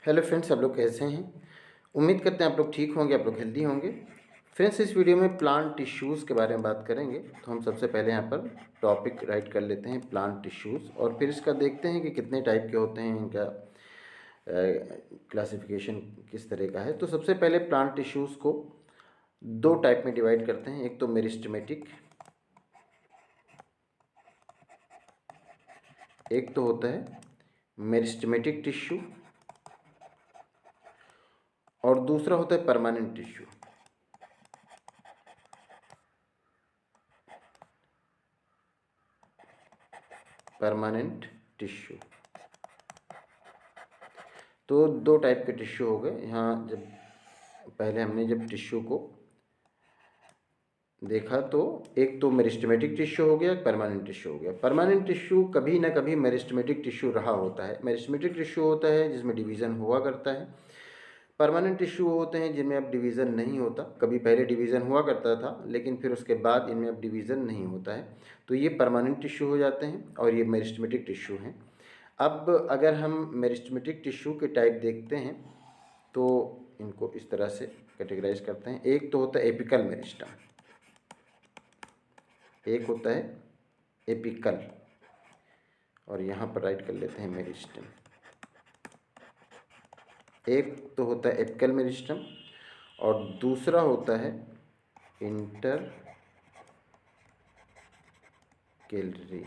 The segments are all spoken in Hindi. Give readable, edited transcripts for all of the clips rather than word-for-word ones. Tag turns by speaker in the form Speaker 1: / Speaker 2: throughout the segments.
Speaker 1: हेलो फ्रेंड्स, आप लोग कैसे हैं। उम्मीद करते हैं आप लोग ठीक होंगे, आप लोग हेल्दी होंगे। फ्रेंड्स, इस वीडियो में प्लांट टिश्यूज़ के बारे में बात करेंगे। तो हम सबसे पहले यहाँ पर टॉपिक राइट कर लेते हैं प्लांट टिश्यूज़, और फिर इसका देखते हैं कि कितने टाइप के होते हैं, इनका क्लासिफिकेशन किस तरह का है। तो सबसे पहले प्लांट टिश्यूज़ को दो टाइप में डिवाइड करते हैं। एक तो मेरिस्टेमेटिक, एक तो होता है मेरिस्टेमेटिक टिश्यू, और दूसरा होता है परमानेंट टिश्यू। परमानेंट टिश्यू, तो दो टाइप के टिश्यू हो गए। यहाँ जब पहले हमने जब टिश्यू को देखा तो एक तो मेरिस्टेमेटिक टिश्यू हो गया, एक परमानेंट टिश्यू हो गया। परमानेंट टिश्यू कभी ना कभी मेरिस्टेमेटिक टिश्यू रहा होता है। मेरिस्टेमेटिक टिश्यू होता है जिसमें डिवीज़न हुआ करता है। परमानेंट टिश्यू होते हैं जिनमें अब डिवीज़न नहीं होता। कभी पहले डिवीज़न हुआ करता था लेकिन फिर उसके बाद इनमें अब डिवीज़न नहीं होता है। तो ये परमानेंट टिश्यू हो जाते हैं और ये मेरिस्टेमेटिक टिश्यू हैं। अब अगर हम मेरिस्टेमेटिक टिश्यू के टाइप देखते हैं तो इनको इस तरह से कैटेगराइज करते हैं। एक तो होता है एपिकल मेरिस्टम, एक होता है एपिकल, और यहाँ पर राइट कर लेते हैं मेरिस्टम। एक तो होता है एपिकल मेरिस्टम और दूसरा होता है इंटर कैलरी।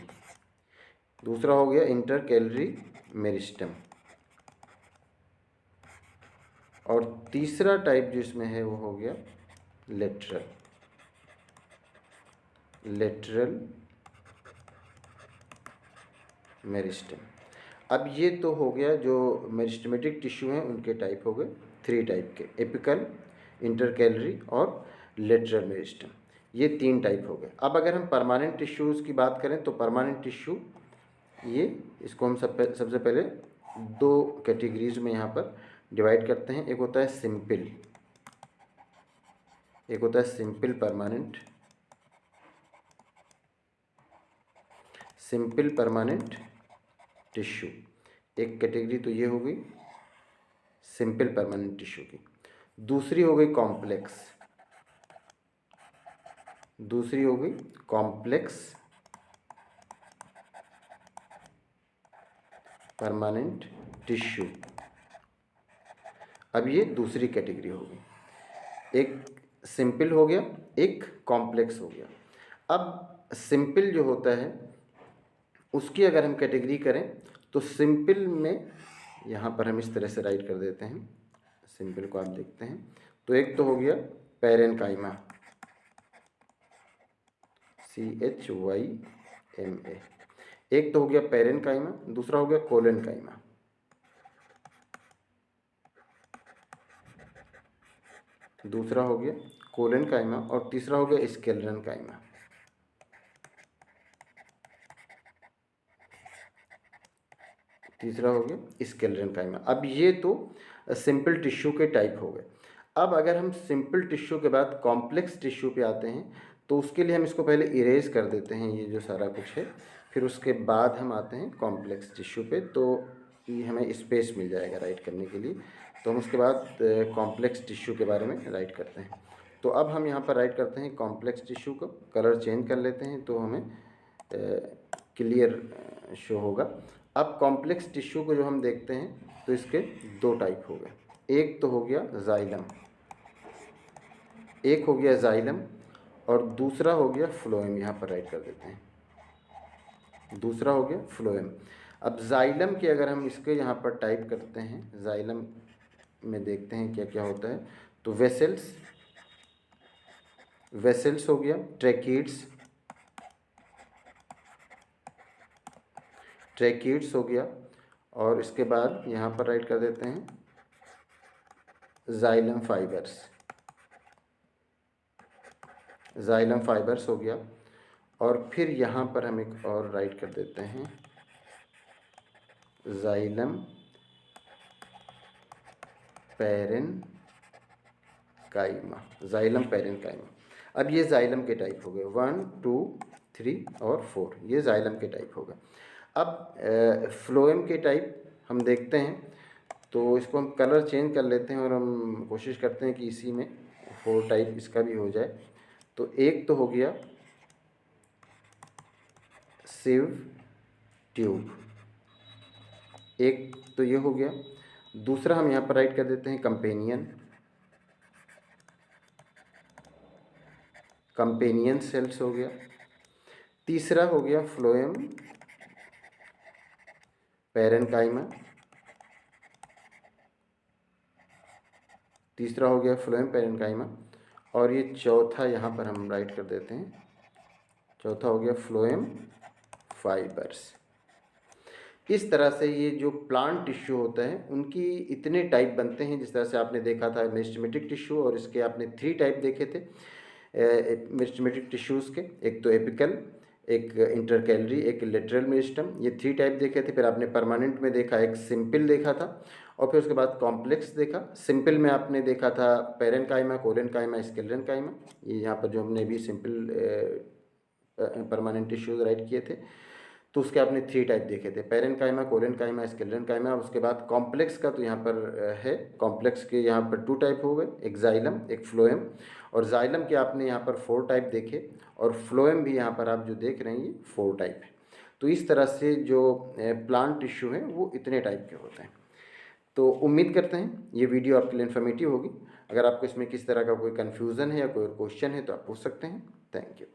Speaker 1: दूसरा हो गया इंटर कैलरी मेरिस्टम, और तीसरा टाइप जो इसमें है वो हो गया लेटरल मेरिस्टम। अब ये तो हो गया जो मेरिस्टेमेटिक टिश्यू हैं उनके टाइप हो गए, थ्री टाइप के, एपिकल, इंटरकैलरी और लेटरल मेरिस्टम। ये तीन टाइप हो गए। अब अगर हम परमानेंट टिश्यूज़ की बात करें तो परमानेंट टिश्यू ये इसको हम सबसे पहले दो कैटेगरीज में यहाँ पर डिवाइड करते हैं। एक होता है सिंपल, एक होता है simple permanent, simple permanent tissue. एक कैटेगरी तो ये हो गई सिंपल परमानेंट टिश्यू की। दूसरी हो गई कॉम्प्लेक्स, दूसरी हो गई कॉम्प्लेक्स परमानेंट टिश्यू। अब ये दूसरी कैटेगरी हो गई। एक सिंपल हो गया, एक कॉम्प्लेक्स हो गया। अब सिंपल जो होता है उसकी अगर हम कैटेगरी करें तो सिंपल में यहाँ पर हम इस तरह से राइट कर देते हैं। सिंपल को आप देखते हैं तो एक तो हो गया पैरेनकाइमा, CHYMA। एक तो हो गया पैरेनकाइमा, दूसरा हो गया कोलेनकाइमा। दूसरा हो गया कोलेनकाइमा और तीसरा हो गया स्केलेरनकाइमा। तीसरा हो गया स्केलेरनकाइमा। अब ये तो सिंपल टिश्यू के टाइप हो गए। अब अगर हम सिंपल टिश्यू के बाद कॉम्प्लेक्स टिश्यू पे आते हैं तो उसके लिए हम इसको पहले इरेज कर देते हैं, ये जो सारा कुछ है। फिर उसके बाद हम आते हैं कॉम्प्लेक्स टिश्यू पे, तो ये हमें स्पेस मिल जाएगा राइट करने के लिए। तो हम उसके बाद कॉम्प्लेक्स टिश्यू के बारे में राइट करते हैं। तो अब हम यहाँ पर राइट करते हैं कॉम्प्लेक्स टिश्यू को, कलर चेंज कर लेते हैं तो हमें क्लियर शो होगा। अब कॉम्प्लेक्स टिश्यू को जो हम देखते हैं तो इसके दो टाइप हो गए। एक तो हो गया जाइलम, एक हो गया जाइलम और दूसरा हो गया फ्लोएम। यहाँ पर राइट कर देते हैं, दूसरा हो गया फ्लोएम। अब जाइलम के अगर हम इसके यहाँ पर टाइप करते हैं, जाइलम में देखते हैं क्या क्या होता है। तो वेसल्स, वेसल्स हो गया, ट्रैकिड्स, ट्रैकिड्स हो गया, और इसके बाद यहाँ पर राइट कर देते हैं जाइलम फाइबर्स, जाइलम फाइबर्स हो गया। और फिर यहाँ पर हम एक और राइट कर देते हैं जाइलम पैरेनकाइमा, जाइलम पैरेनकाइमा। अब ये जाइलम के टाइप हो गए, 1 2 3 और 4, ये जाइलम के टाइप हो गए। अब फ्लोएम के टाइप हम देखते हैं तो इसको हम कलर चेंज कर लेते हैं और हम कोशिश करते हैं कि इसी में 4 टाइप इसका भी हो जाए। तो एक तो हो गया सिव ट्यूब, एक तो ये हो गया। दूसरा हम यहाँ पर राइट कर देते हैं कंपेनियन, कंपेनियन सेल्स हो गया। तीसरा हो गया फ्लोएम पैरेन्काइमा, तीसरा हो गया फ्लोएम पैरेन्काइमा। और ये चौथा यहाँ पर हम राइट कर देते हैं, चौथा हो गया फ्लोएम फाइबर्स। इस तरह से ये जो प्लांट टिश्यू होता है उनकी इतने टाइप बनते हैं। जिस तरह से आपने देखा था मेरिस्टेमेटिक टिश्यू, और इसके आपने 3 टाइप देखे थे मेरिस्टेमेटिक टिश्यूज़ के, एक तो एपिकल, एक इंटरकैलरी, एक लेटरल मेरिस्टम, ये 3 टाइप देखे थे। फिर आपने परमानेंट में देखा, एक सिंपल देखा था, और फिर उसके बाद कॉम्प्लेक्स देखा। सिंपल में आपने देखा था पैरेन्काइमा, कोलेन्काइमा, स्क्लेरेन्काइमा। ये यहाँ पर जो हमने भी सिंपल परमानेंट टिश्यूज राइट किए थे, तो उसके आपने 3 टाइप देखे थे, पैरेन्काइमा, कोलेन्काइमा, स्क्लेरेन्काइमा। उसके बाद कॉम्प्लेक्स का तो यहाँ पर है, कॉम्प्लेक्स के यहाँ पर 2 टाइप हो गए, एक जाइलम, एक फ्लोएम। और जाइलम के आपने यहाँ पर 4 टाइप देखे, और फ्लोएम भी यहाँ पर आप जो देख रहे हैं ये 4 टाइप है। तो इस तरह से जो प्लांट टिश्यू हैं वो इतने टाइप के होते हैं। तो उम्मीद करते हैं ये वीडियो आपके लिए इन्फॉर्मेटिव होगी। अगर आपको इसमें किस तरह का कोई कन्फ्यूज़न है या कोई क्वेश्चन है तो आप पूछ सकते हैं। Thank you.